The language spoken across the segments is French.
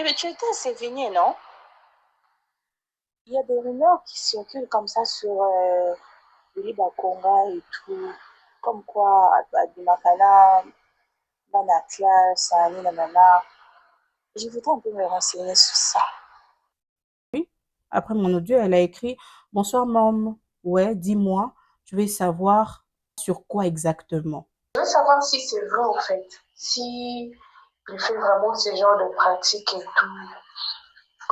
Mais tu étais à Sévigné, non? Il y a des rumeurs qui circulent comme ça sur Willy Bakonga et tout. Comme quoi, à Dimakana, Banatla, Sani, Nanana. Je voudrais un peu me renseigner sur ça. Oui. Après mon audio, elle a écrit: Bonsoir, maman. Ouais, dis-moi, je veux savoir sur quoi exactement. Je veux savoir si c'est vrai en fait. Si il fait vraiment ce genre de pratique et tout.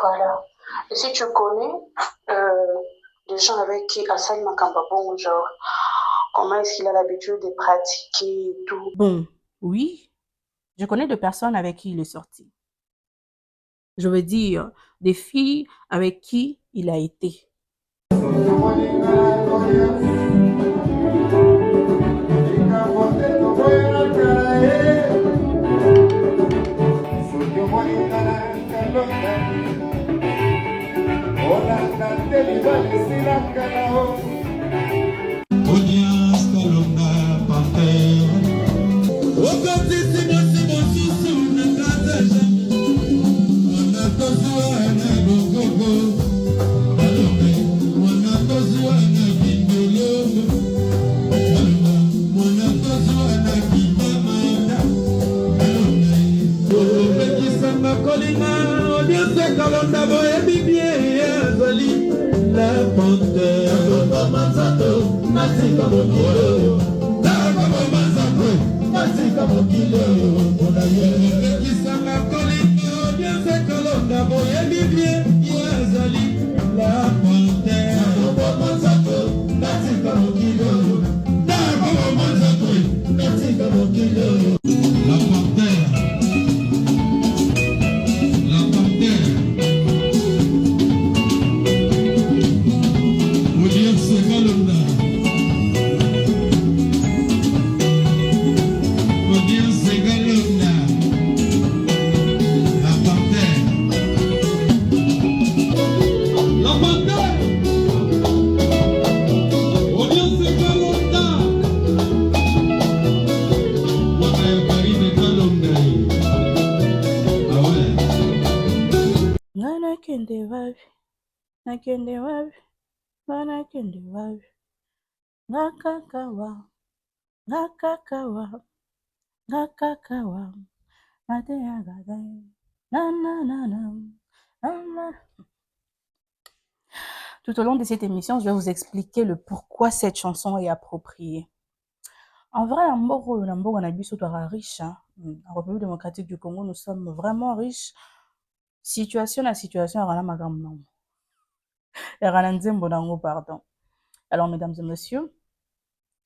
Voilà. Et si tu connais euh, des gens avec qui Hassan Makambabon, genre, comment est-ce qu'il a l'habitude de pratiquer et tout. Bon, oui, je connais deux personnes avec qui il est sorti. Je veux dire, des filles avec qui il a été. Tout au long de cette émission, je vais vous expliquer le pourquoi cette chanson est appropriée. En vrai, Nambogo on a biso riche. En République démocratique du Congo, nous sommes vraiment riches. Situation à situation, pardon. Alors, mesdames et messieurs,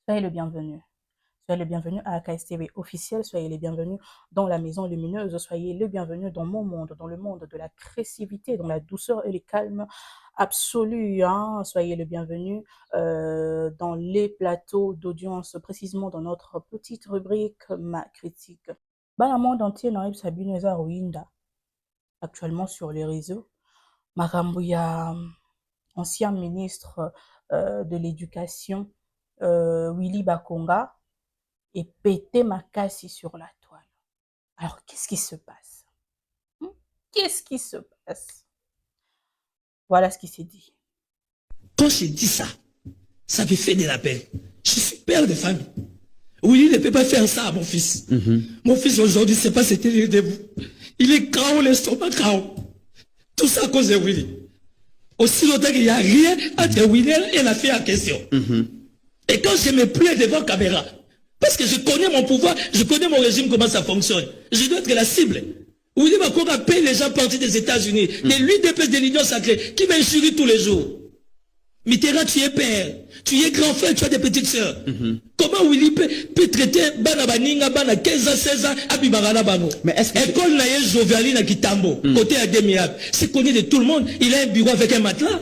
soyez les bienvenus. Soyez les bienvenus à AKSTV officiel, soyez les bienvenus dans la maison lumineuse, soyez les bienvenus dans mon monde, dans le monde de la créativité, dans la douceur et le calme absolu. Soyez les bienvenus dans les plateaux d'audience, précisément dans notre petite rubrique Ma Critique. Dans le monde entier, actuellement sur les réseaux, Makambuya, ancien ministre de l'éducation, Willy Bakonga, et péter ma casse sur la toile. Alors, qu'est-ce qui se passe? Qu'est-ce qui se passe? Voilà ce qui s'est dit. Quand je dis ça, ça me fait de la peine. Je suis père de famille. Oui, il ne peut pas faire ça à mon fils. Mon fils aujourd'hui, c'est pas c'était tenir debout. Il est KO, l'estomac KO. Tout ça à cause de Willy. Aussi longtemps qu'il n'y a rien entre Willy et la fille en question. Et quand je me plains devant caméra, parce que je connais mon pouvoir, je connais mon régime, comment ça fonctionne. Je dois être la cible. Willy Bakonga paye les gens partis des États-Unis, de l'UDP de l'Union sacrée, qui m'injurie tous les jours. Mitterrand, tu es père, tu es grand frère, tu as des petites sœurs. Comment Willy peut traiter Bana Baninga, Bana 15 ans, 16 ans, Abibagana Bano? Mais est-ce que école Naye Joviali na Kitambo, côté à Demiab, c'est connu de tout le monde. Il a un bureau avec un matelas.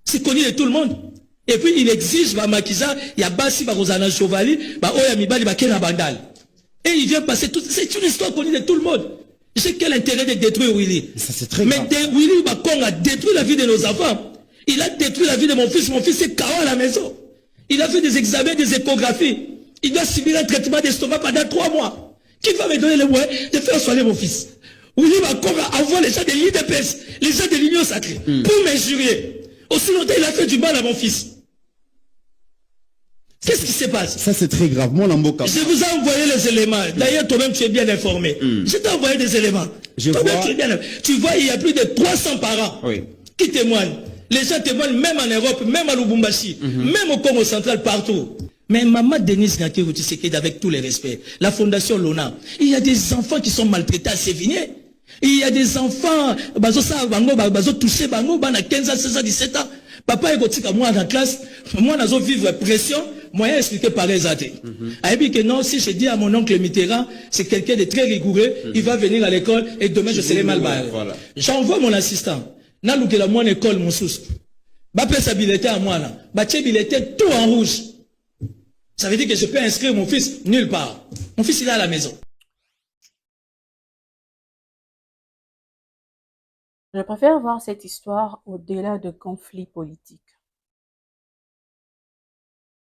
C'est connu de tout le monde. Et puis il exige, Makiza, il y a Bassi, Barosana Chevali, Oya Mibali, Kena Bandal. Et il vient passer tout. C'est une histoire connue de tout le monde. J'ai quel intérêt de détruire Willy? Ça, c'est très grave. Mais Willy Bakonga a détruit la vie de nos enfants. Il a détruit la vie de mon fils. Mon fils est KO à la maison. Il a fait des examens, des échographies. Il doit subir un traitement d'estomac pendant 3 mois. Qui va me donner le moyen de faire soigner mon fils? Willy Bakonga envoie les gens de l'IDPS, les gens de l'Union sacrée, pour m'injurier. Aussi longtemps, il a fait du mal à mon fils. Qu'est-ce qui se passe? Ça, c'est très grave. Moi, Lamboka. Je vous ai envoyé les éléments. D'ailleurs, toi-même, tu es bien informé. Je t'ai envoyé des éléments. Tu vois, il y a plus de 300 parents qui témoignent. Les gens témoignent même en Europe, même à Lubumbashi, même au Congo central, partout. Mais maman Denise Ngakeru Tshisekedi, avec tous les respects, la fondation Lona, il y a des enfants qui sont maltraités à Sévigné. Il y a des enfants, bazo touché, bango, bana 15 ans, 16 ans, 17 ans. Papa est gotika moi dans la classe, moi nazo vivre pression, moyen expliqué par les athées. A dit que non, si je dis à mon oncle Mitterrand, c'est quelqu'un de très rigoureux, il va venir à l'école et demain je serai mal barré. Voilà. J'envoie mon assistant. Na loukela moi école mon sous. Ba pèse habilité à moi là. Ba habilité tout en rouge. Ça veut dire que je peux inscrire mon fils nulle part. Mon fils il est à la maison. Je préfère voir cette histoire au-delà de conflits politiques.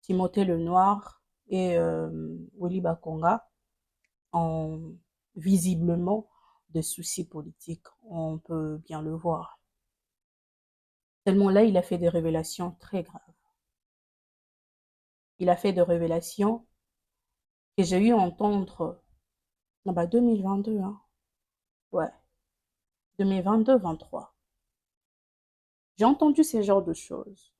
Timothée Lenoir et Willy Bakonga ont visiblement des soucis politiques. On peut bien le voir. Tellement là, il a fait des révélations très graves. Il a fait des révélations que j'ai eu à entendre en 2022. Hein. Ouais. 2022-23. J'ai entendu ce genre de choses.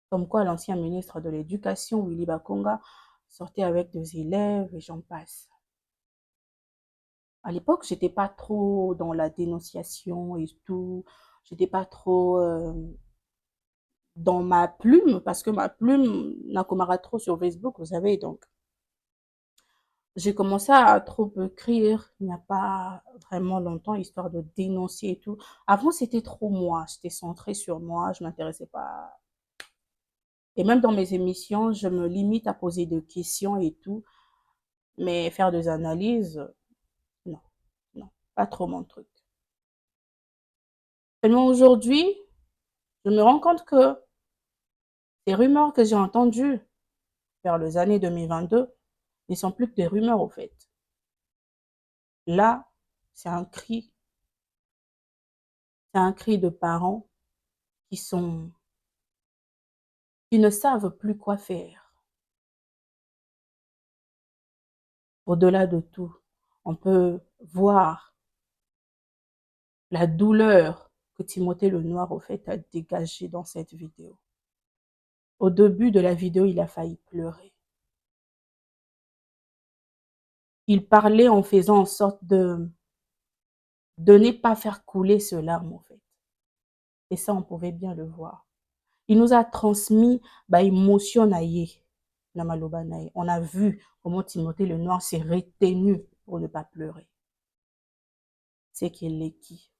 Comme quoi l'ancien ministre de l'Éducation, Willy Bakonga, sortait avec des élèves et j'en passe. À l'époque, j'étais pas trop dans la dénonciation et tout. J'étais pas trop dans ma plume, parce que ma plume n'accomara trop sur Facebook, vous savez, donc. J'ai commencé à trop écrire, il n'y a pas vraiment longtemps, histoire de dénoncer et tout. Avant, c'était trop moi, j'étais centrée sur moi, je m'intéressais pas. Et même dans mes émissions, je me limite à poser des questions et tout. Mais faire des analyses, non, non, pas trop mon truc. Seulement aujourd'hui, je me rends compte que ces rumeurs que j'ai entendues vers les années 2022 ne sont plus que des rumeurs au fait. Là, c'est un cri de parents qui ne savent plus quoi faire. Au-delà de tout, on peut voir la douleur que Timothée Lenoir, au fait, a dégagée dans cette vidéo. Au début de la vidéo, il a failli pleurer. Il parlait en faisant en sorte de ne pas faire couler ce larme, en fait. Et ça, on pouvait bien le voir. Il nous a transmis émotion naïe. On a vu comment Timothée Lenoir s'est retenu pour ne pas pleurer. C'est qu'il est qui?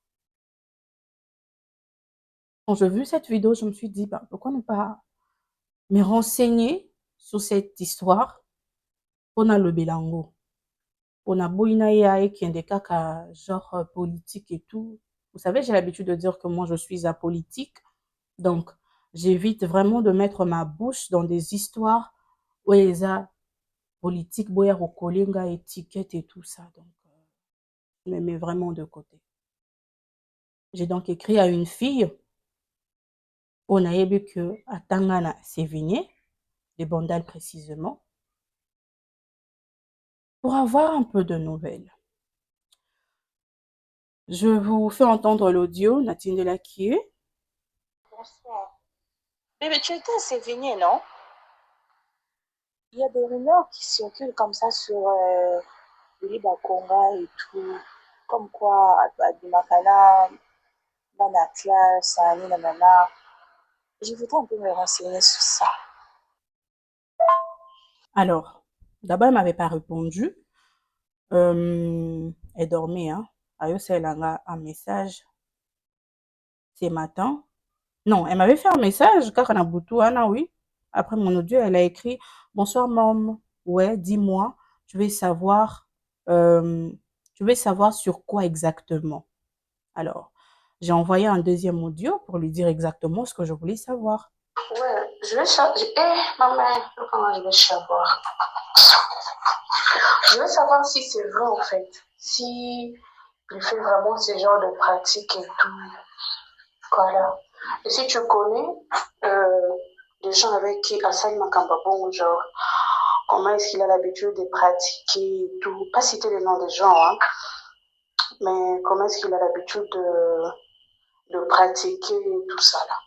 Quand j'ai vu cette vidéo, je me suis dit, pourquoi ne pas me renseigner sur cette histoire? On a le Belango. On a Boinaïa qui est des cas genre politique et tout. Vous savez, j'ai l'habitude de dire que moi, je suis apolitique. Donc, j'évite vraiment de mettre ma bouche dans des histoires où il y a politique, boya rokolenga, étiquette et tout ça. Donc, je me mets vraiment de côté. J'ai donc écrit à une fille, on a vu que à Tangana, c'est Vigné, les Bandal précisément, pour avoir un peu de nouvelles. Je vous fais entendre l'audio, Natine Delakié. Bonsoir. Bébé, tu étais à Sévigné, non? Il y a des rumeurs qui circulent comme ça sur Willy Bakonga et tout. Comme quoi, à Dimakana, Banatla, Sani, Nanana. Je voudrais un peu me renseigner sur ça. Alors, d'abord, elle ne m'avait pas répondu. Elle dormait, hein. Elle a un message ce matin. Non, elle m'avait fait un message, car on a boutou, Anna, oui. Après mon audio, elle a écrit « Bonsoir, maman. Ouais, dis-moi, je vais savoir sur quoi exactement. » Alors, j'ai envoyé un deuxième audio pour lui dire exactement ce que je voulais savoir. Ouais, je vais savoir. Maman, comment je vais savoir? Je veux savoir si c'est vrai, en fait. Si Il fait vraiment ce genre de pratique et tout. Voilà. Et si tu connais des gens avec qui Hassan Makambabong, genre, comment est-ce qu'il a l'habitude de pratiquer et tout, pas citer les noms des gens, hein, mais comment est-ce qu'il a l'habitude de pratiquer tout ça là.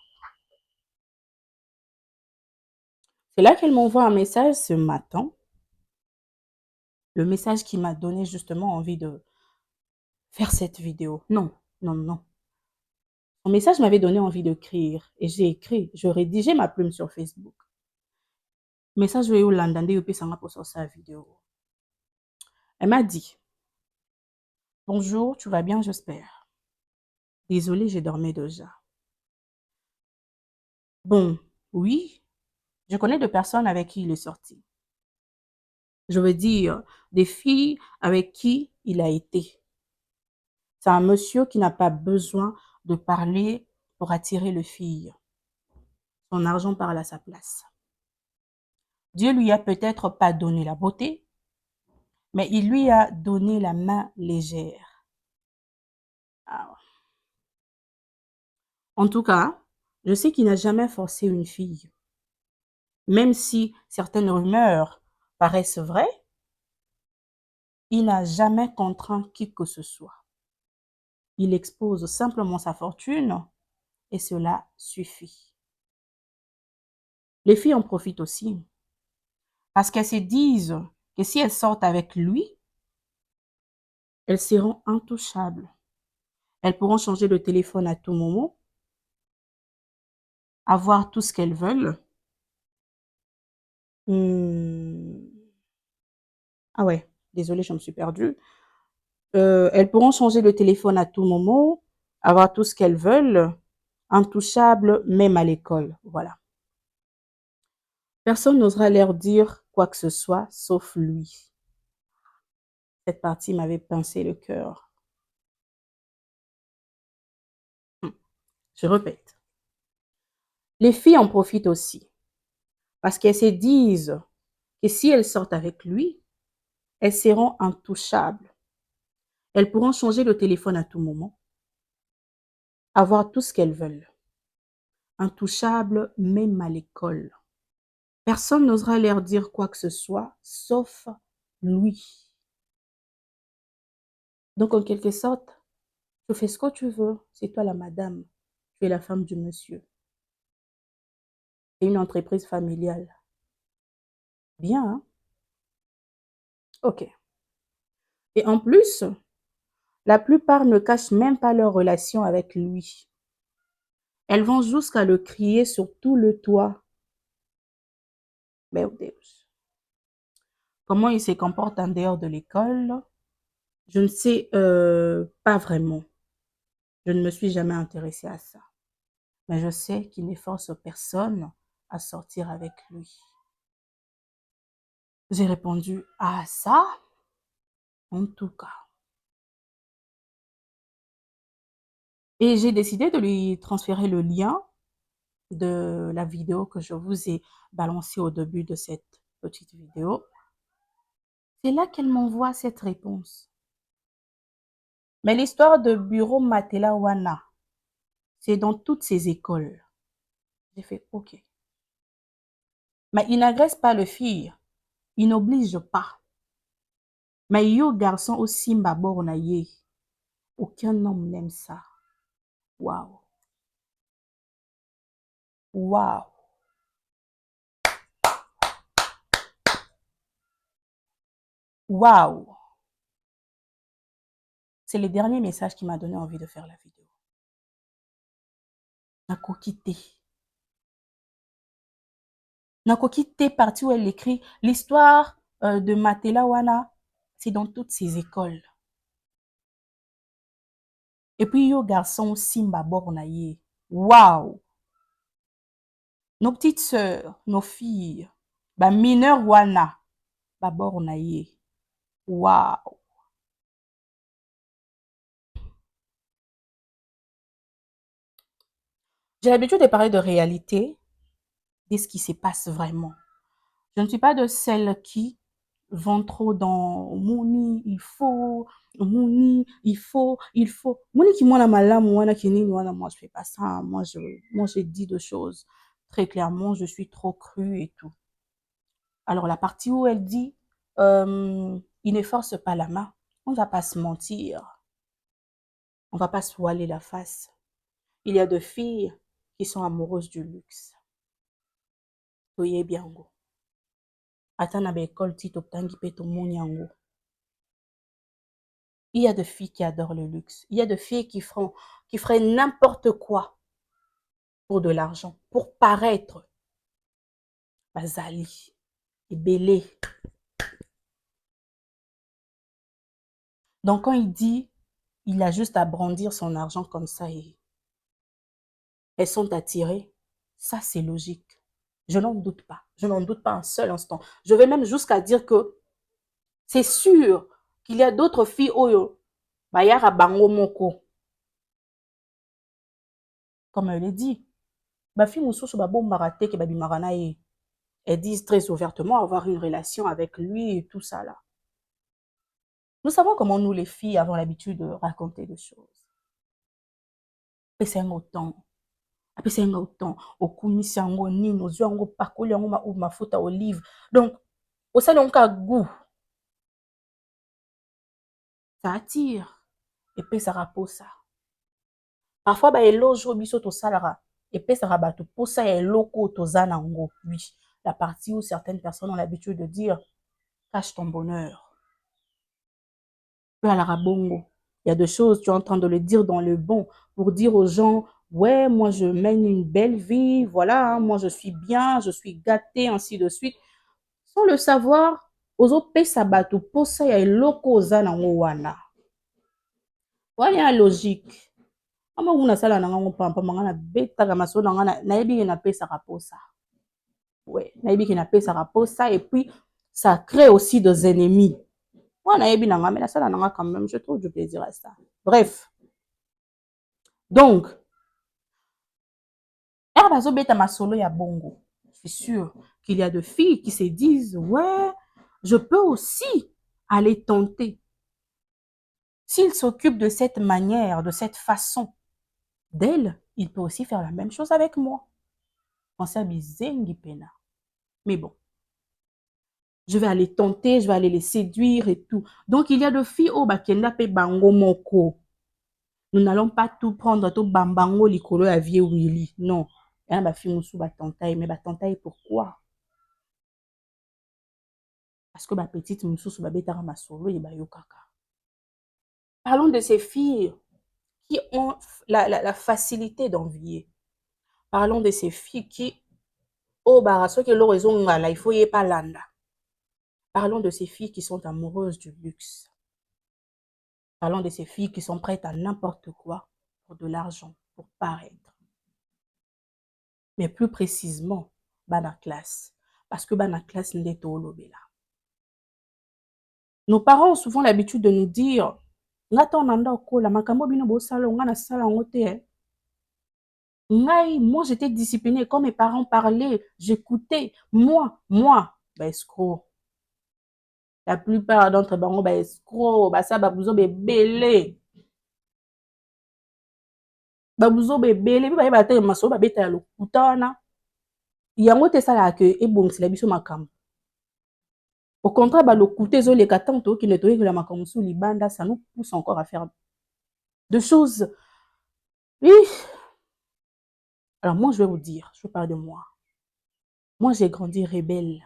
C'est là qu'elle m'envoie un message ce matin. Le message qui m'a donné justement envie de faire cette vidéo. Non, non, non. Son message m'avait donné envie d'écrire et j'ai écrit, je rédigeais ma plume sur Facebook. Message au landande yope sanga pour sortir sa vidéo. Elle m'a dit, bonjour, tu vas bien, j'espère. Désolée, j'ai dormi déjà. Bon, oui, je connais deux personnes avec qui il est sorti. Je veux dire, des filles avec qui il a été. C'est un monsieur qui n'a pas besoin de parler pour attirer les filles. Son argent parle à sa place. Dieu lui a peut-être pas donné la beauté, mais il lui a donné la main légère. Ah. En tout cas, je sais qu'il n'a jamais forcé une fille. Même si certaines rumeurs paraissent vraies, il n'a jamais contraint qui que ce soit. Il expose simplement sa fortune et cela suffit. Les filles en profitent aussi parce qu'elles se disent que si elles sortent avec lui, elles seront intouchables. Elles pourront changer de téléphone à tout moment, avoir tout ce qu'elles veulent. Ah ouais, désolée, je me suis perdue. Elles pourront changer de téléphone à tout moment, avoir tout ce qu'elles veulent, intouchables même à l'école. Voilà. Personne n'osera leur dire quoi que ce soit, sauf lui. Cette partie m'avait pincé le cœur. Je répète. Les filles en profitent aussi. Parce qu'elles se disent que si elles sortent avec lui, elles seront intouchables. Elles pourront changer de téléphone à tout moment, avoir tout ce qu'elles veulent. Intouchables même à l'école. Personne n'osera leur dire quoi que ce soit, sauf lui. Donc, en quelque sorte, tu fais ce que tu veux. C'est toi la madame. Tu es la femme du monsieur. C'est une entreprise familiale. Bien, hein? Ok. Et en plus, la plupart ne cachent même pas leur relation avec lui. Elles vont jusqu'à le crier sur tout le toit. Meu Deus. Comment il se comporte en dehors de l'école, je ne sais pas vraiment. Je ne me suis jamais intéressée à ça. Mais je sais qu'il ne force personne à sortir avec lui. J'ai répondu à ça, en tout cas. Et j'ai décidé de lui transférer le lien de la vidéo que je vous ai balancée au début de cette petite vidéo. C'est là qu'elle m'envoie cette réponse. Mais l'histoire de Bureau Matela Wana, c'est dans toutes ces écoles. J'ai fait OK. Mais il n'agresse pas le fille. Il n'oblige pas. Mais yo garçon aussi mbabornaye. Aucun homme n'aime ça. Waouh. Waouh. Waouh. C'est le dernier message qui m'a donné envie de faire la vidéo. Nakokite. Nakokite, partie où elle écrit l'histoire de Matela Wana, c'est dans toutes ces écoles. Et puis yo garçon Simba Bornaye. Waouh. Nos petites sœurs, nos filles, bah mineurs Wana, bah Bornaye. Waouh. J'ai l'habitude de parler de réalité, de ce qui se passe vraiment. Je ne suis pas de celles qui vont trop dans Mouni, il faut, Mouni, il faut. Mouni qui moi la malam, moi la kini, moi je fais pas ça. Moi je dis deux choses très clairement, je suis trop crue et tout. Alors la partie où elle dit, il ne force pas la main, on va pas se mentir, on va pas se voiler la face. Il y a des filles qui sont amoureuses du luxe. Toye biango. Ata na école ti totangi pe tomoni yango. Il y a des filles qui adorent le luxe. Il y a des filles qui feraient n'importe quoi pour de l'argent, pour paraître. Bazali, et belé. Donc quand il dit, il a juste à brandir son argent comme ça et elles sont attirées, ça c'est logique. Je n'en doute pas. Je n'en doute pas un seul instant. Je vais même jusqu'à dire que c'est sûr qu'il y a d'autres filles oyo bayara bango moko. Comme elle le dit, ba fille mosusu ba bombara te ke babimaka na ye. Elles disent très ouvertement avoir une relation avec lui et tout ça là. Nous savons comment nous les filles avons l'habitude de raconter des choses. Apesa yango autant. Apesa yango autant. Okumisi yango nini, ozwi yango pakoli yango mafuta olive. Donc, osali yango ka goût. Ça attire. Epesaka posa. Parfois, ba éloge oyo biso tosalaka. Epesaka bato posa ya eloko toza nango. Oui, la partie où certaines personnes ont l'habitude de dire cache ton bonheur. Peu à la rabongo. Il y a des choses, tu es en train de le dire dans le bon pour dire aux gens, ouais, moi je mène une belle vie, voilà, moi je suis bien, je suis gâtée, ainsi de suite. Sans le savoir, aux autres pesa bato posa ya eloko oza nango wana. Voilà la logique. Ama una sala na ngango pampa mangana betaka maso na ngana nayebi na pesa raposa. Ouais, nayebi ki na pesa raposa et puis ça crée aussi des ennemis. Moi nayebi na ngame na sala na nga quand même, je trouve du plaisir à ça. Bref. Donc, bazo beta masolo ya bongo. Je suis sûre qu'il y a des filles qui se disent ouais, je peux aussi aller tenter. S'il s'occupe de cette manière, de cette façon d'elle, il peut aussi faire la même chose avec moi. Pensez à bizengi pena. Mais bon, je vais aller tenter, je vais aller les séduire et tout. Donc, il y a des filles au bakenda pe bango moko. Nous n'allons pas tout prendre, tout bambango likolo ya vie Willy. Non. Il y a des filles qui ba tantaille, mais ba tantaille pourquoi? Parce que ba petite mususu ba betara masolo et ba yokaka. Parlons de ces filles qui ont la facilité d'envier. Parlons de ces filles qui oh bah ce que l'horizon ngala, il faut y pas landa. Parlons de ces filles qui sont amoureuses du luxe. Parlons de ces filles qui sont prêtes à n'importe quoi pour de l'argent, pour paraître. Mais plus précisément, bana classe. Parce que bana classe n'est au lobela. Nos parents ont souvent l'habitude de nous dire ngata onanda okola makambo bino bosala nga na sala ngote. Moi j'étais disciplinée quand mes parents parlaient, j'écoutais. Moi, bah escroc. La plupart d'entre bango ba escroc, ba sa ba buzo be belé. Ba buzo be belé, bi ba yeba te maso ba beta ya lokuta wana. Yango te sala ke ebongisela biso makambo. Au contraire, bah, le côté les katanto qui ne toye que la makamoussou libanda, ça nous pousse encore à faire de choses. Oui. Alors moi, je vais vous dire, je parle de moi. Moi, j'ai grandi rebelle.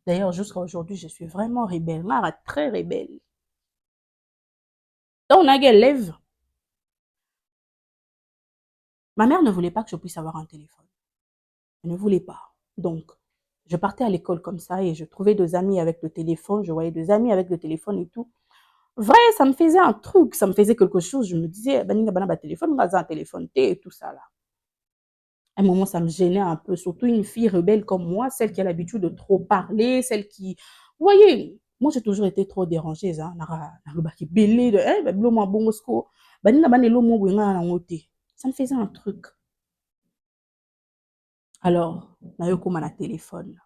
D'ailleurs, jusqu'à aujourd'hui, je suis vraiment rebelle. Mara, très rebelle. Donc, on a des élèves. Ma mère ne voulait pas que je puisse avoir un téléphone. Elle ne voulait pas. Donc, je partais à l'école comme ça et je trouvais des amis avec le téléphone. Je voyais des amis avec le téléphone et tout. Vrai, ça me faisait un truc, ça me faisait quelque chose. Je me disais, baninga bana téléphone, un téléphone, et tout ça là. À un moment, ça me gênait un peu, surtout une fille rebelle comme moi, celle qui a l'habitude de trop parler, celle qui... Vous voyez, moi j'ai toujours été trop dérangée, ça me faisait un truc. Alors, na yo koma na téléphone.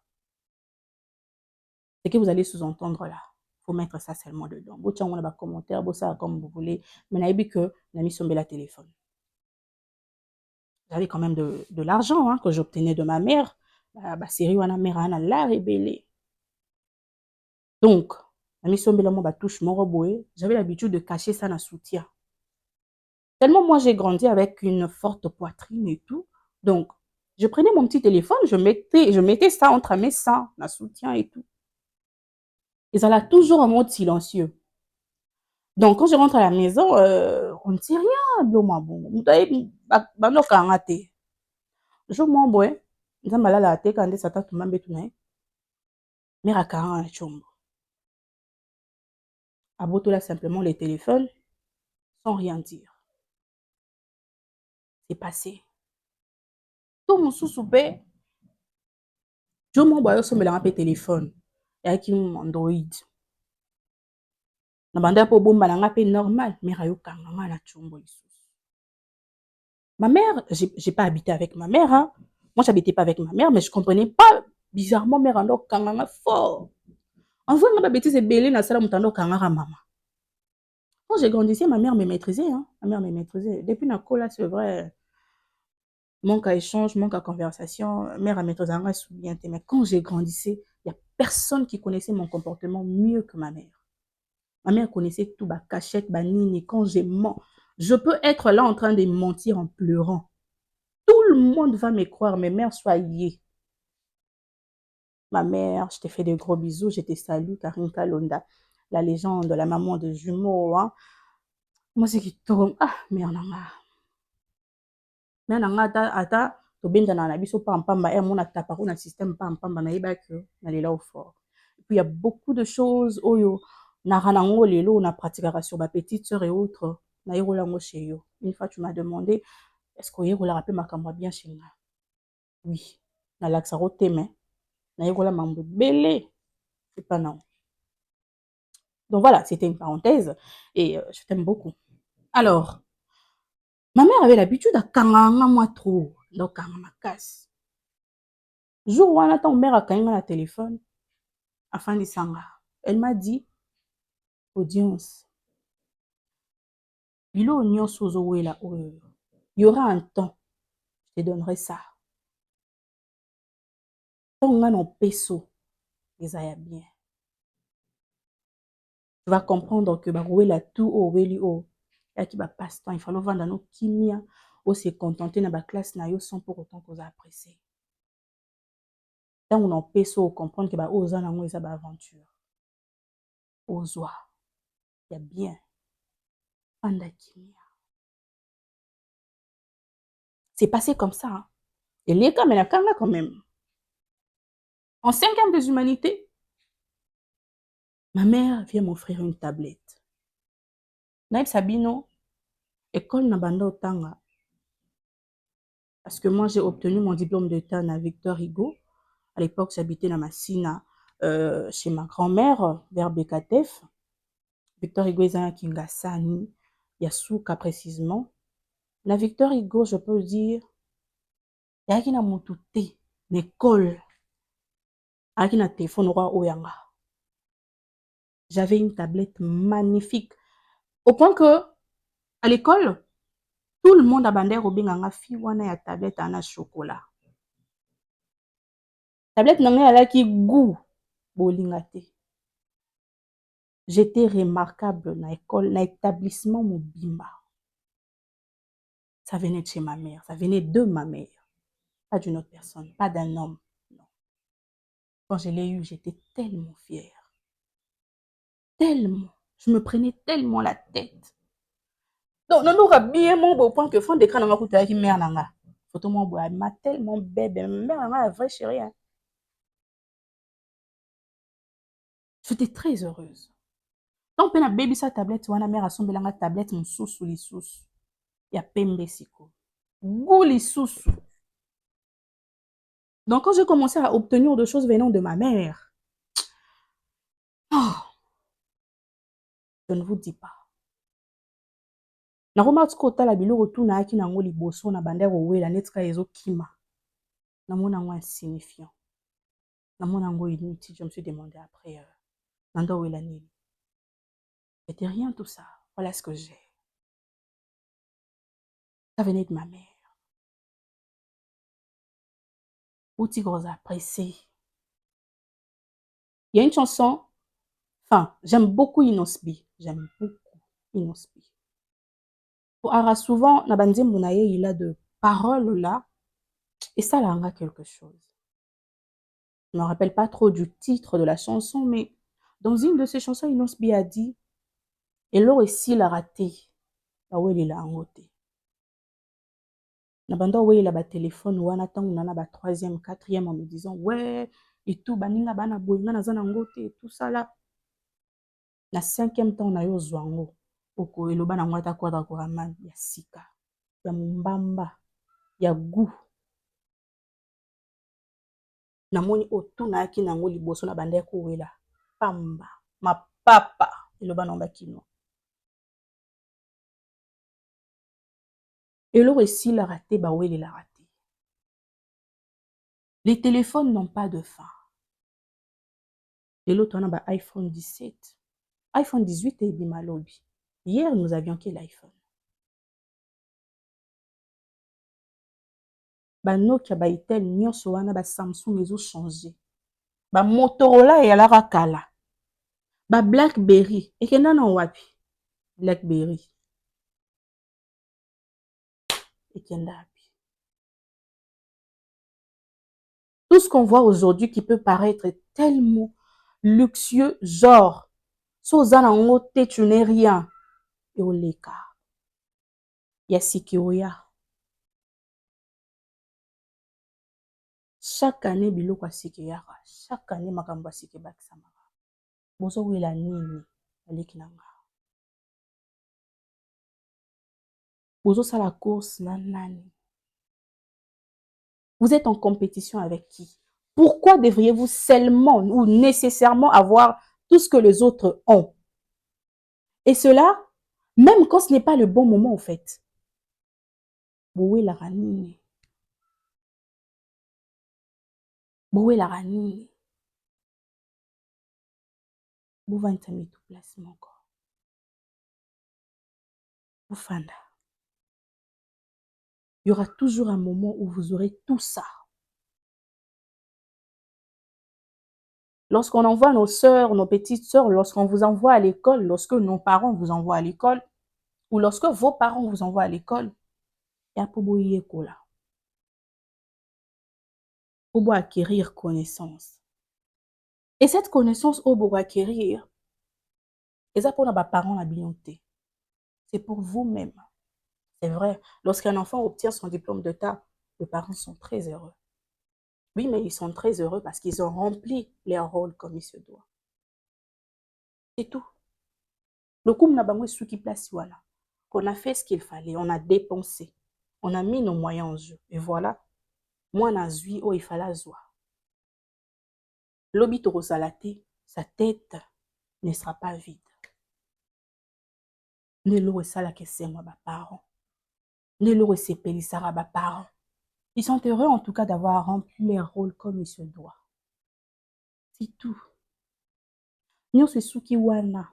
Ce que vous allez sous-entendre là, il faut mettre ça seulement dedans. Vous tiens, on a des commentaires, vous savez comme vous voulez. Mais n'ayez que n'a mis somber la téléphone. J'avais quand même de l'argent hein, que j'obtenais de ma mère. Bah, série ou ma mère a la rébellé. Donc, n'a mis somber la mon touche mon robot. J'avais l'habitude de cacher ça dans le soutien. Tellement moi j'ai grandi avec une forte poitrine et tout. Donc, je prenais mon petit téléphone, je mettais ça entre mes seins, dans le soutien et tout. Et ça l'a toujours en mode silencieux. Donc, quand je rentre à la maison, on ne dit rien. Je m'en bois. Je m'en la tête quand ça t'a tout m'embêté. Mais à 40 ans, chombo. Aboto là simplement les téléphones sans rien dire. C'est passé. Tout mon sous-soupé. Je m'en bois sur le téléphone. Et avec un Android. Na banda po bomba na pe normal. Mais rayo kanganga na chombo. Ma mère, j'ai pas habité avec ma mère. Hein. Moi, j'habitais pas avec ma mère, mais je comprenais pas. Bizarrement, mère ando kanganga fort. En vrai, ma bêtise est belée dans la mutando kangara maman. Quand j'ai grandi, ma mère me maîtrisait. Hein. Ma mère me maîtrisait. Depuis na cola, c'est vrai. Manque à échange, manque à conversation. Mère a maîtrisé un bien. Mais quand j'ai grandi, il y a personne qui connaissait mon comportement mieux que ma mère. Ma mère connaissait tout, ma cachette, ma nini. Quand j'ai menti, je peux être là en train de mentir en pleurant. Tout le monde va me croire, mes mères soyez. Ma mère, je te fais de gros bisous, je te salue, Karine Kalonda, la légende, la maman de jumeaux. Hein. Moi, c'est qui tourne. Ah, mère nanga. Mère nanga, ata, to benda na biso pampamba, et mon ataparo na système pampamba, na iba que, na lela au fort. Et puis, il y a beaucoup de choses, oyo, na ranango lelo, na pratiquera sur ma petite sœur et autres, na irolango chez yo. Une fois, tu m'as demandé, est-ce que yero la rappelle ma caméra bien chez moi? Oui. Na laxaro témé. Na yero mambo belé. C'est pas non. Donc voilà, c'était une parenthèse et je t'aime beaucoup. Alors, ma mère avait l'habitude à kanganga moi trop, donc kanganga ma casse. Jour où on attend mère à kanganga la téléphone, afin de sanga. Elle m'a dit, audience, il y aura un temps, je te donnerai ça. Tant on a nos peso, les a bien. Tu vas comprendre que bah la tout au weli o, et qui va passe temps, il faut vendre nos kimia, ou se contenter na ba classe na yo sans pour autant qu'on a apprécié. Tant on en peso comprendre que bah aux anango et ça ba aventure. Aux oies, il y a bien. Panda kimia. C'est passé comme ça. Hein. Et les cas, mais la kanga quand même. En 5e des humanités, ma mère vient m'offrir une tablette. Naïb Sabino, école Nabanda Otanga. Parce que moi, j'ai obtenu mon diplôme d'état à Victor Hugo. À l'époque, j'habitais dans Massina, chez ma grand-mère, vers Bekatef. Victor Hugo est un Kingasani, Yasuka précisément. Na Victor Hugo, je peux dire, il y a qui n'a montouté, l'école, il y a qui n'a téléphone roi Oyanga. J'avais une tablette magnifique. Au point que, à l'école, tout le monde a bandé Robin fi wana ya tablette à chocolat. Tablette n'a pas qui goût bolingate. J'étais remarquable dans l'école, dans l'établissement Mobimba. Ça venait de chez ma mère, ça venait de ma mère. Pas d'une autre personne, pas d'un homme. Non. Quand je l'ai eu, j'étais tellement fière. Tellement. Je me prenais tellement la tête. Donc, nous avons bien mon beau point que fond d'écran dans ma coute avec mère nanga. Photo mon bois, m'a tellement bébé, mère nanga la vraie chérie. Hein. J'étais très heureuse. Donc, quand baby sa tablette, wana mère a son belanga tablette mon sous les sous. Il y a pembe siko. Gouli sous. Donc, quand j'ai commencé à obtenir des choses venant de ma mère, oh, je ne vous dis pas. Na remarque que la bilo retourna aki na ngoli boso na bandero wela netka ezo kima. Na mona ngwa insignifiant. Dans mon inutile, je me suis demandé après, Nando Welani. C'était rien tout ça. Voilà ce que j'ai. Ça venait de ma mère. Outi Grosa, pressé. Il y a une chanson, enfin, j'aime beaucoup Inosbi. J'aime beaucoup Inosbi. Pour Ara, souvent, Nabandze Mounaye, il a de paroles là, et ça là quelque chose. Je ne me rappelle pas trop du titre de la chanson, mais dans une de ses chansons, Inosbi a dit, et l'or ici l'a raté. Bah oui, il a angoté. Nabanda ouais, il a ba téléphone, ou anatan, on en a ba troisième, quatrième, en me disant, ouais, et tout, baninga bana boinga na zana ngote, et tout ça là. Na cinquième temps, on a eu zwango. Oko, eloba na ngwata quadra koraman, ya sika, ya mbamba, ya goût. Na moni otuna yaki nango liboso na bande ko wela. Pamba, ma papa, eloba na mbakino. Et le récit l'a raté, bah oui, il l'a raté. Les téléphones n'ont pas de fin. Et l'autre, on a bah iPhone 17. iPhone 18 est bimalobi. Hier, nous avions quel iPhone? Bah Nokia, bah Itel, nyonso wana, bah Samsung, ils ont changé. Bah Motorola et la rakala. Bah Blackberry. Et qu'il y en a wapi? Blackberry. Et qu'il y en a wapi? Tout ce qu'on voit aujourd'hui qui peut paraître tellement luxueux, genre, Sozana ngote, tu n'es rien. Et au leka. Yasikioya. Chaque année, biloko asikiyaka. Chaque année, makambo asiki bakisamaka. Bozo wela nini, aleki nanga. Bozo sa la course, nanani. Vous êtes en compétition avec qui? Pourquoi devriez-vous seulement ou nécessairement avoir tout ce que les autres ont? Et cela, même quand ce n'est pas le bon moment, en fait. Bowe la ranini. Bowe la ranini. Bowe ntami tout place moko. Boufanda. Il y aura toujours un moment où vous aurez tout ça. Lorsqu'on envoie nos sœurs, nos petites sœurs, lorsqu'on vous envoie à l'école, lorsque nos parents vous envoient à l'école, ou lorsque vos parents vous envoient à l'école, il y a pour là. Pour acquérir connaissance. Et cette connaissance, pour acquérir, et ça pour nos parents, c'est pour vous-même. C'est vrai, lorsqu'un enfant obtient son diplôme d'État, les parents sont très heureux. Oui, mais ils sont très heureux parce qu'ils ont rempli leur rôle comme il se doit. C'est tout. Le coup, n'a pas ce qui place voilà. On a fait ce qu'il fallait, on a dépensé, on a mis nos moyens en jeu. Et voilà, moi, nazui, oh, il fallait zoa. L'obit rosalate, sa tête ne sera pas vide. Ne l'eau ça la que c'est moi, parents. Ne l'eau c'est pélisara, parents. Ils sont heureux en tout cas d'avoir rempli leur rôle comme il se doit. C'est tout. Nyo c'est suki wana.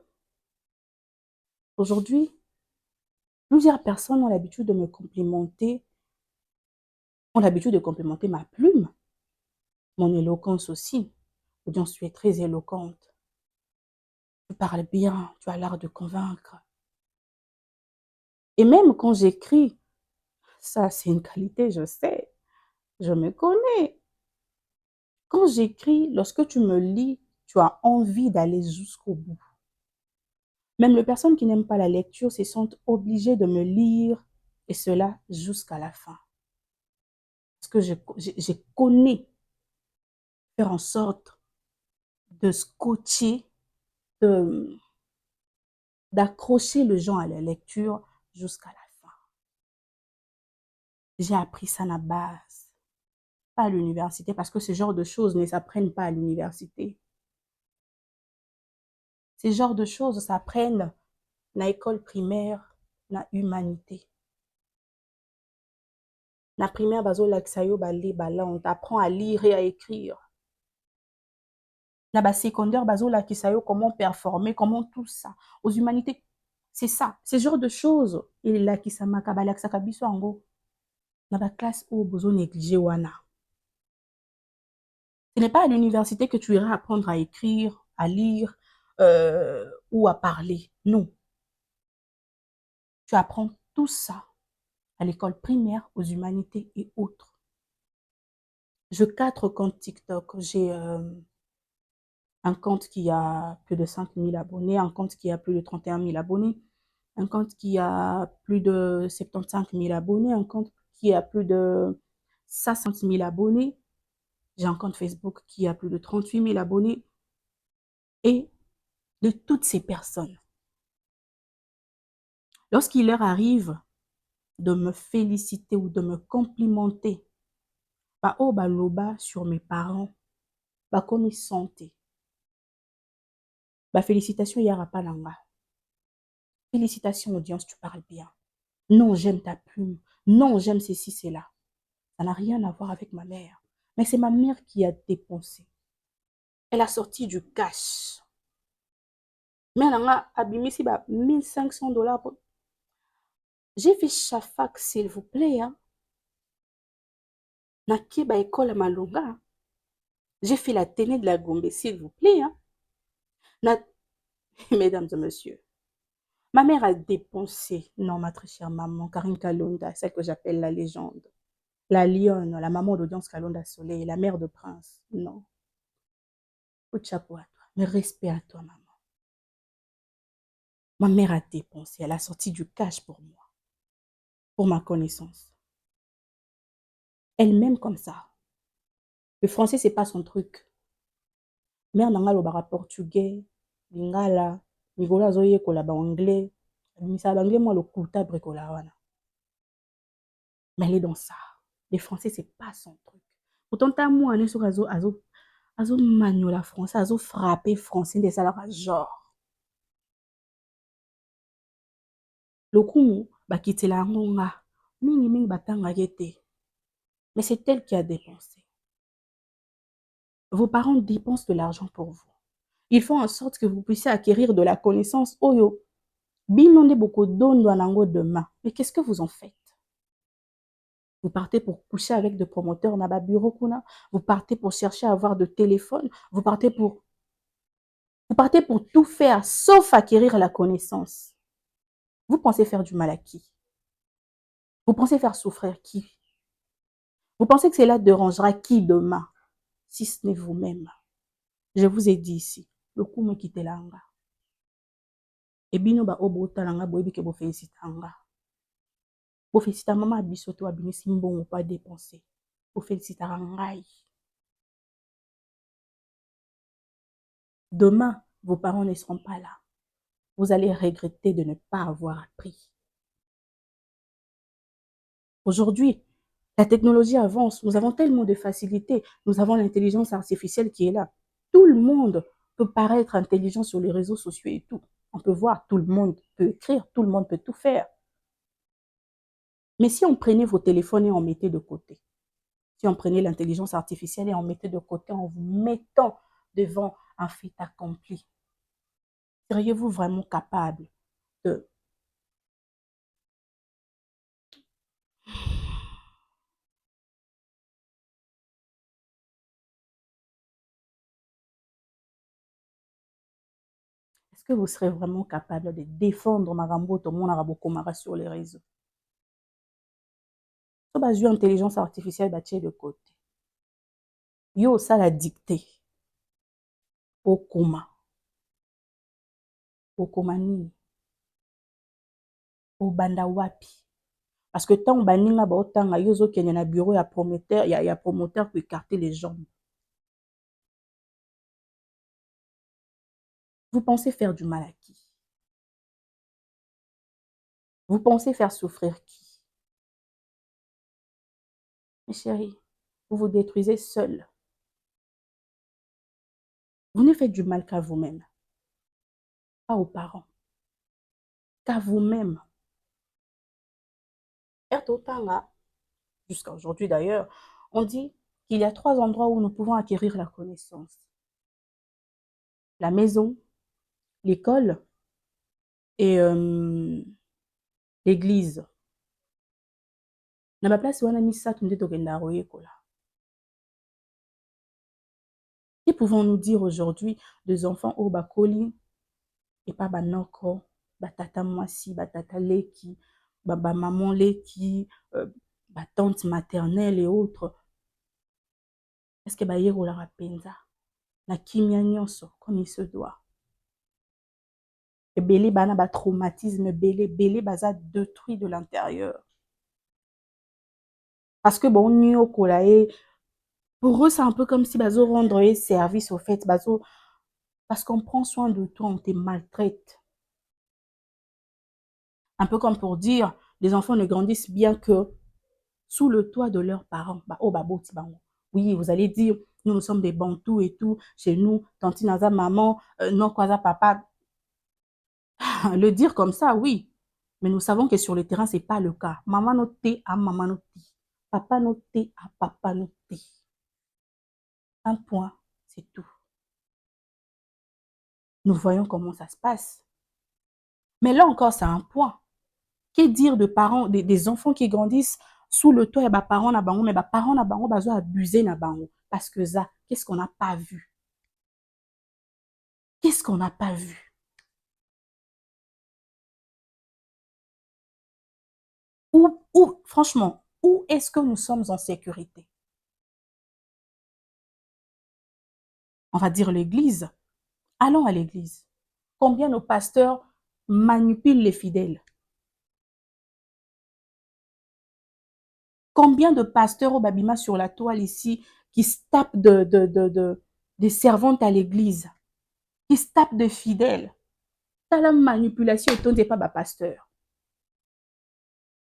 Aujourd'hui, plusieurs personnes ont l'habitude de me complimenter, ont l'habitude de complimenter ma plume, mon éloquence aussi. Ou bien, tu es très éloquente. Tu parles bien, tu as l'art de convaincre. Et même quand j'écris, ça c'est une qualité, je sais, je me connais. Quand j'écris, lorsque tu me lis, tu as envie d'aller jusqu'au bout. Même les personnes qui n'aiment pas la lecture se sentent obligées de me lire, et cela jusqu'à la fin. Parce que je connais faire en sorte de scotcher, d'accrocher les gens à la lecture jusqu'à la fin. J'ai appris ça à la base, pas à l'université, parce que ce genre de choses ne s'apprennent pas à l'université. Ces genres de choses s'apprennent dans l'école primaire, dans l'humanité. Dans la primaire, on t'apprend à lire et à écrire. Na ba secondaire, bazolakisa yo comment performer, comment tout ça. Aux humanités, c'est ça. Ce genre de choses. Elakisamaka, balakisaka biso yango. Na ba classe oyo bozo négliger wana. Ce n'est pas à l'université que tu iras apprendre à écrire, à lire ou à parler. Non. Tu apprends tout ça à l'école primaire, aux humanités et autres. Je 4 comptes TikTok. J'ai un compte qui a plus de 5000 abonnés, un compte qui a plus de 31 000 abonnés, un compte qui a plus de 75 000 abonnés, un compte qui a plus de 60 000 abonnés. J'ai un compte Facebook qui a plus de 38 000 abonnés. Et de toutes ces personnes, lorsqu'il leur arrive de me féliciter ou de me complimenter, ba o baloba sur mes parents, ba komi santé, ba félicitations yara pa nanga. Félicitations audience, tu parles bien. Non, j'aime ta plume. Non, j'aime ceci, cela. Ça n'a rien à voir avec ma mère. Mais c'est ma mère qui a dépensé. Elle a sorti du cash. Mais elle a abimé ba 1500 $. J'ai fait Shafak, s'il vous plaît. Hein. Na Kiba école à Malonga. J'ai fait la tenue de la Gombe, s'il vous plaît. Hein. Mesdames et messieurs, ma mère a dépensé. Non, ma très chère maman, Karine Kalonda, celle que j'appelle la légende. La lionne, la maman d'audience Kalonda Soleil, la mère de Prince. Non. Coup de chapeau à toi. Mais respect à toi, maman. Ma mère a dépensé. Elle a sorti du cash pour moi. Pour ma connaissance. Elle m'aime comme ça. Le français, c'est pas son truc. Mère nanga lobara portugais, lingala, migolo azoye kolaba anglais. Misa l'anglais, moi, le kuta bricola wana. Mais elle est dans ça. Les français, c'est pas son truc. Pourtant, t'as moi, on est sur azo maniola français, azo frapper français des salariés genre. Le coup, bah, quitter la ngonga. Mingi batanga yete. Mais c'est elle qui a dépensé. Vos parents dépensent de l'argent pour vous. Ils font en sorte que vous puissiez acquérir de la connaissance. Oyo, binonde beaucoup d'ondoanango demain. Mais qu'est-ce que vous en faites? Vous partez pour coucher avec des promoteurs na ba bureau kuna. Vous partez pour chercher à avoir de téléphone. Vous partez pour tout faire sauf acquérir la connaissance. Vous pensez faire du mal à qui? Vous pensez faire souffrir qui? Vous pensez que cela dérangera qui demain? Si ce n'est vous-même. Je vous ai dit ici, le coup me quitte l'anga. Et bino ba obo talanga boyebi ke bo félicitanga. Bo félicita maman abisoto abimisi mbongo pas dépenser. Bo félicita ngai. Demain, vos parents ne seront pas là. Vous allez regretter de ne pas avoir appris. Aujourd'hui, la technologie avance. Nous avons tellement de facilité. Nous avons l'intelligence artificielle qui est là. Tout le monde peut paraître intelligent sur les réseaux sociaux et tout. On peut voir, tout le monde peut écrire, tout le monde peut tout faire. Mais si on prenait vos téléphones et on mettait de côté, si on prenait l'intelligence artificielle et on mettait de côté en vous mettant devant un fait accompli, seriez-vous vraiment capable de... Est-ce que vous serez vraiment capable de défendre Marambo tout le monde Arabokomara sur les réseaux? So bazu intelligence artificielle batie de côté. Yo ça la dictée. Okoma. Okoma nini? Obanda wapi? Parce que tant baninga ba otanga yo zo kenya na bureau ya promoteur, ya promoteur pour écarter les jambes. Vous pensez faire du mal à qui? Vous pensez faire souffrir qui? Mes chéris, vous vous détruisez seul. Vous ne faites du mal qu'à vous-même, pas aux parents, qu'à vous-même. Jusqu'à aujourd'hui d'ailleurs, on dit qu'il y a 3 endroits où nous pouvons acquérir la connaissance. la maison, l'école et l'église. Na ba place wana misato nde tokenda koyekola. Que pouvons-nous dire aujourd'hui des enfants au bakoli et pas banoko, batata mwasi, batata leki, maman leki, tante maternelle et autres? Est-ce que bayekolaka penza na kimia nyonso comme il se doit? Ebele bana ba traumatisme, belé baza détruit de l'intérieur. Parce que bon nyokola e pour eux c'est un peu comme si bazo rendre service au fait bazo parce qu'on prend soin de toi, on te maltraite. Un peu comme pour dire les enfants ne grandissent bien que sous le toit de leurs parents. Oui, vous allez dire, nous sommes des bantous et tout, chez nous, tanti naza maman, non kwaza papa. Le dire comme ça, oui. Mais nous savons que sur le terrain, ce n'est pas le cas. Maman noté à maman noté. Papa noté à papa noté. Un point, c'est tout. Nous voyons comment ça se passe. Mais là encore, c'est un point. Que dire de parents, des enfants qui grandissent sous le toit et bah parents na bango, mais bah parents na bango bazo abuser na bango parce que ça, qu'est-ce qu'on n'a pas vu? Qu'est-ce qu'on n'a pas vu? Franchement, où est-ce que nous sommes en sécurité? On va dire l'église. Allons à l'église. Combien nos pasteurs manipulent les fidèles? Combien de pasteurs au Babima sur la toile ici qui se tapent des servantes à l'église, qui se tapent de fidèles? T'as la manipulation et ton n'est pas pasteur.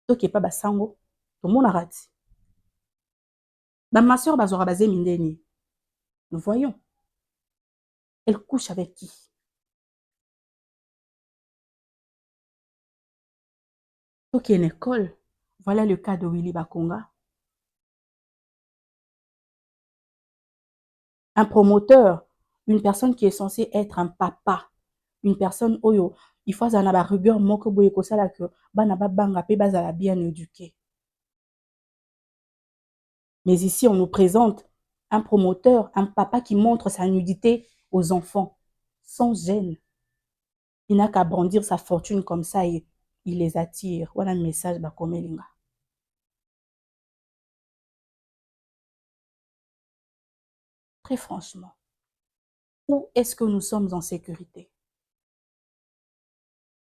Toi qui n'es pas sango, tout le monde a raté. Ma soeur bazora bazé mindeni. Nous voyons. Elle couche avec qui? Toi qui es une école. Voilà le cas de Willy Bakonga. Un promoteur, une personne qui est censée être un papa, une personne oyo, il faut avoir la rigueur moko boye ko sala que bana ba banga pe bazala bien éduqué. Mais ici on nous présente un promoteur, un papa qui montre sa nudité aux enfants sans gêne. Il n'a qu'à brandir sa fortune comme ça et il les attire. Voilà le message bakomelinga. Très franchement, où est-ce que nous sommes en sécurité?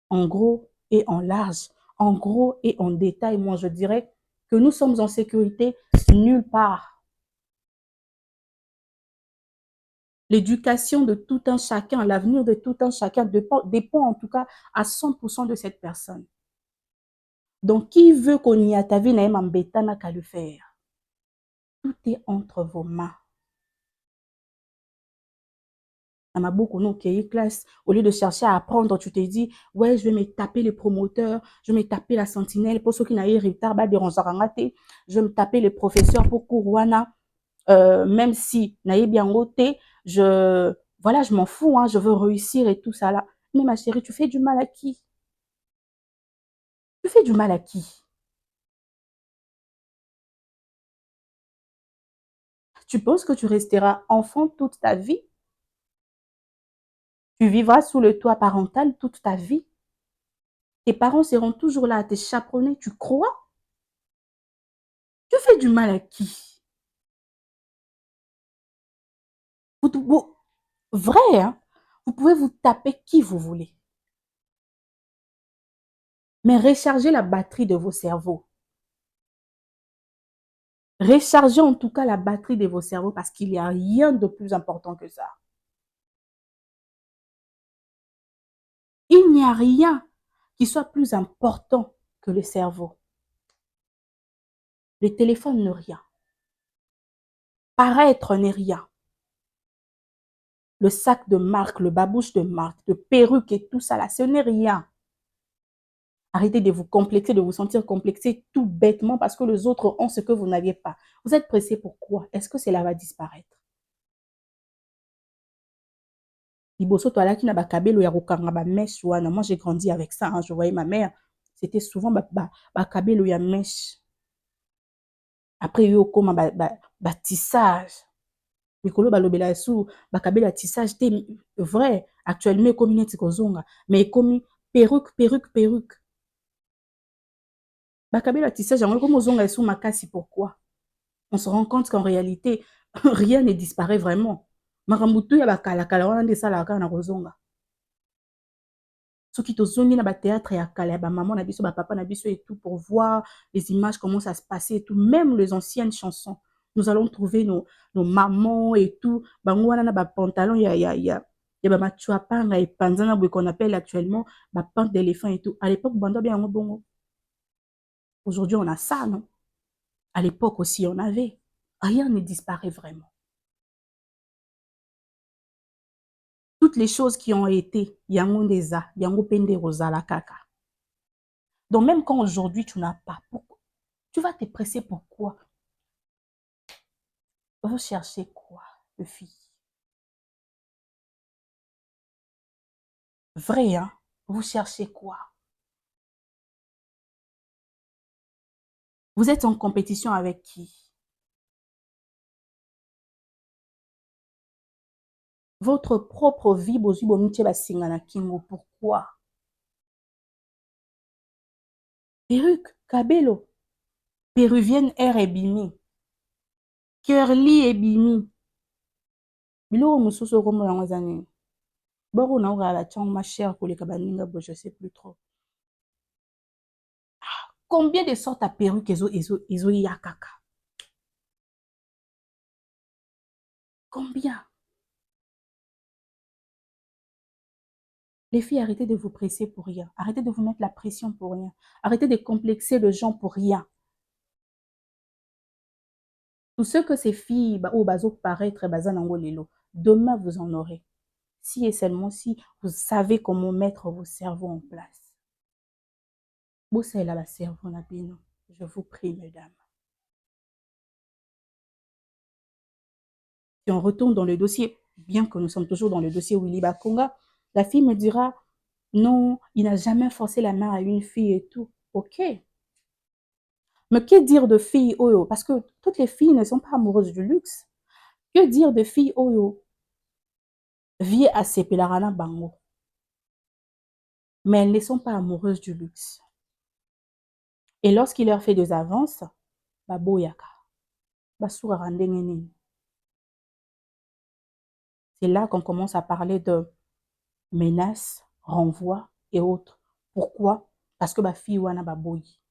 En gros et en large, en gros et en détail, moi je dirais que nous sommes en sécurité nulle part. L'éducation de tout un chacun, l'avenir de tout un chacun dépend en tout cas à 100% de cette personne. Donc, qui veut qu'on y attaque, n'a même qu'à le faire. Tout est entre vos mains. Classe, au lieu de chercher à apprendre, tu te dis, ouais, je vais me taper les promoteurs, je vais me taper la sentinelle, pour ceux qui n'ont pas retard, je vais me taper les professeurs pour Kourouana, même si naïe bien goté, voilà, je m'en fous, hein, je veux réussir et tout ça là. Mais ma chérie, tu fais du mal à qui? Tu fais du mal à qui? Tu penses que tu resteras enfant toute ta vie? Tu vivras sous le toit parental toute ta vie? Tes parents seront toujours là à te chaperonner, tu crois? Tu fais du mal à qui? Vrai, hein? Vous pouvez vous taper qui vous voulez. Mais rechargez la batterie de vos cerveaux. Rechargez en tout cas la batterie de vos cerveaux parce qu'il n'y a rien de plus important que ça. Il n'y a rien qui soit plus important que le cerveau. Le téléphone n'est rien. Paraître n'est rien. Le sac de marque, le babouche de marque, de perruque et tout ça là, ce n'est rien. Arrêtez de vous complexer, de vous sentir complexé tout bêtement parce que les autres ont ce que vous n'aviez pas. Vous êtes pressé pour quoi? Est-ce que cela va disparaître? Liboso to alaki na bakabelo ya kokanga ba mèche wana. Moi j'ai grandi avec ça, hein. Je voyais ma mère, c'était souvent bakabelo ya mèche. Après yo koma ba tissage. Mikolo balobela su bakabelo ya tissage te vrai. Actuellement ekomi neti kozonga, mais ekomi perruque. Bakabelo ya tissage yango ekomi ozonga esu makasi. Pourquoi? On se rend compte qu'en réalité rien ne disparaît vraiment. Makambo tu ya bakala wana nde esalaka na kozonga. Soki tozongi na théâtre ya kala ya maman na biso papa na biso et tout pour voir les images, comment ça se passait et tout, même les anciennes chansons, nous allons trouver nos mamans et tout, bango wana na pantalon ya machuapanga et panzana qu'on appelle actuellement pente d'éléphant et tout. À l'époque banda bien yango bongo. Aujourd'hui on a ça, non? À l'époque aussi on avait. Rien ne disparaît vraiment. Toutes les choses qui ont été, yango ndeza, yango pende rosala kaka. Donc même quand aujourd'hui tu n'as pas, pourquoi? Tu vas te presser pourquoi? Vous cherchez quoi, le fille? Vrai, hein? Vous cherchez quoi? Vous êtes en compétition avec qui? Votre propre vie, pourquoi? Perruque, Kabelo, péruvienne air ebimi, curly ebimi. Bilo mususu komo yango zani. Boro na ora la chang ma chère koleka baninga bo, je sais plus trop. Combien de sortes à perruque ezo yakaka? Combien? Les filles, arrêtez de vous presser pour rien. Arrêtez de vous mettre la pression pour rien. Arrêtez de complexer les gens pour rien. Tout ce que ces filles, au bazo paraître, demain vous en aurez. Si et seulement si vous savez comment mettre vos cerveaux en place. Bossez là, la cerveau na bino. Je vous prie, mesdames. Si on retourne dans le dossier, bien que nous sommes toujours dans le dossier Willy Bakonga, la fille me dira, non, il n'a jamais forcé la main à une fille et tout. Ok. Mais que dire de filles Oyo? Parce que toutes les filles ne sont pas amoureuses du luxe. Que dire de filles Oyo? Vie à Sepelarana Bango. Mais elles ne sont pas amoureuses du luxe. Et lorsqu'il leur fait des avances, baboyaka. Basura randengeni. C'est là qu'on commence à parler de menaces, renvois et autres. Pourquoi? Parce que ma fille wana baboyi.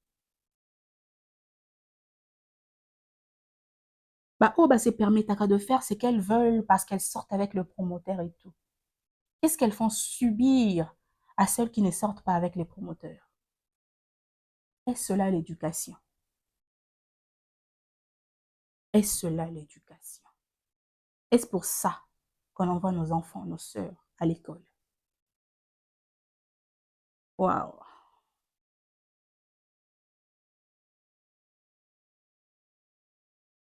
Se permettra de faire ce qu'elles veulent parce qu'elles sortent avec le promoteur et tout. Qu'est-ce qu'elles font subir à celles qui ne sortent pas avec les promoteurs? Est-ce cela l'éducation? Est-ce cela l'éducation? Est-ce pour ça qu'on envoie nos enfants, nos sœurs à l'école? Waouh!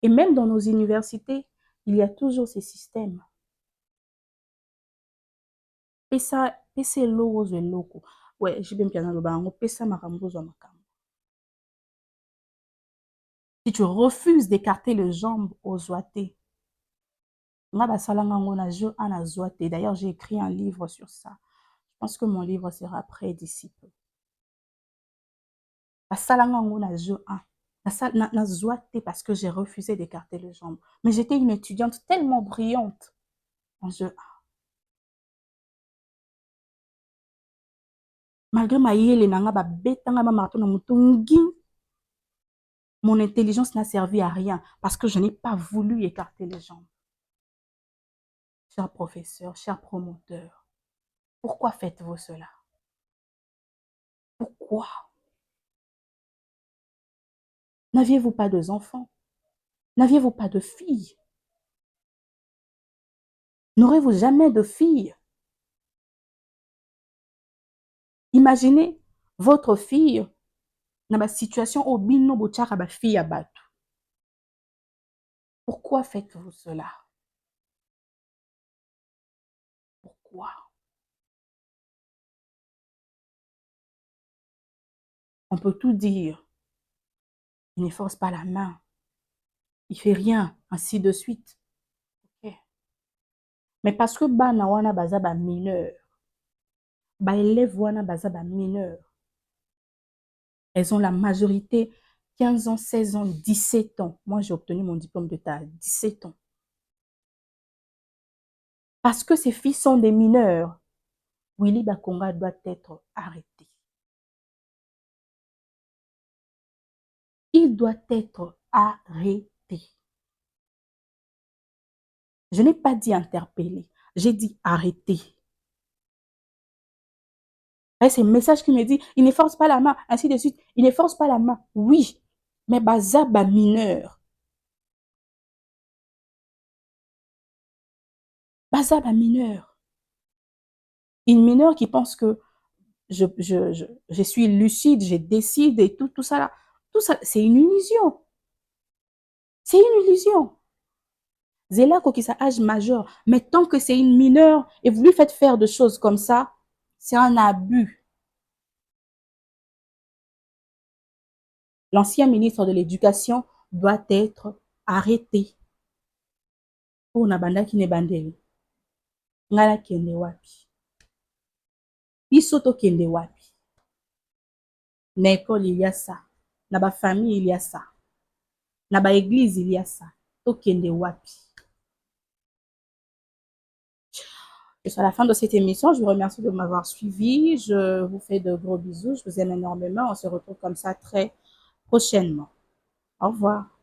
Et même dans nos universités, il y a toujours ces systèmes. Pesa lose loko. Ouais, j'ai bien le bango. Pesa makambozo makambo. Si tu refuses d'écarter les jambes aux oités, d'ailleurs, j'ai écrit un livre sur ça. Je pense que mon livre sera prêt d'ici peu. Parce que j'ai refusé d'écarter les jambes. Mais j'étais une étudiante tellement brillante en jeu 1. Malgré ma yele nanga ba betanga ma marteau na mutungi, mon intelligence n'a servi à rien parce que je n'ai pas voulu écarter les jambes. Cher professeur, cher promoteur, pourquoi faites-vous cela? Pourquoi? N'aviez-vous pas deux enfants? N'aviez-vous pas de filles? N'aurez-vous jamais de filles? Imaginez votre fille dans la situation où bino bochara ba fille abatu. Pourquoi faites-vous cela? Pourquoi? On peut tout dire. Il ne force pas la main. Il fait rien, ainsi de suite. Okay. Mais parce que bana wana baza ba mineur, ba élève wana baza ba mineur, elles ont la majorité 15 ans, 16 ans, 17 ans. Moi, j'ai obtenu mon diplôme d'État à 17 ans. Parce que ces filles sont des mineurs, Willy Bakonga doit être arrêté. Il doit être arrêté. Je n'ai pas dit interpeller, j'ai dit arrêter. C'est un message qui me dit, il ne force pas la main, ainsi de suite. Il ne force pas la main, oui, mais baza ba mineur. Baza ba mineur. Une mineure qui pense que je suis lucide, je décide et tout ça là. Tout ça, c'est une illusion. C'est une illusion. Zéla Kokisa âge majeur, mais tant que c'est une mineure et vous lui faites faire des choses comme ça, c'est un abus. L'ancien ministre de l'Éducation doit être arrêté. Pour Nabanda qui ne bandeli. Ngala kende wapi. Bisoto kende wapi. Na école il y a ça. Na ba famille il y a ça. Na ba église il y a ça. To kende wapi. Et sur la fin de cette émission, je vous remercie de m'avoir suivi. Je vous fais de gros bisous. Je vous aime énormément. On se retrouve comme ça très prochainement. Au revoir.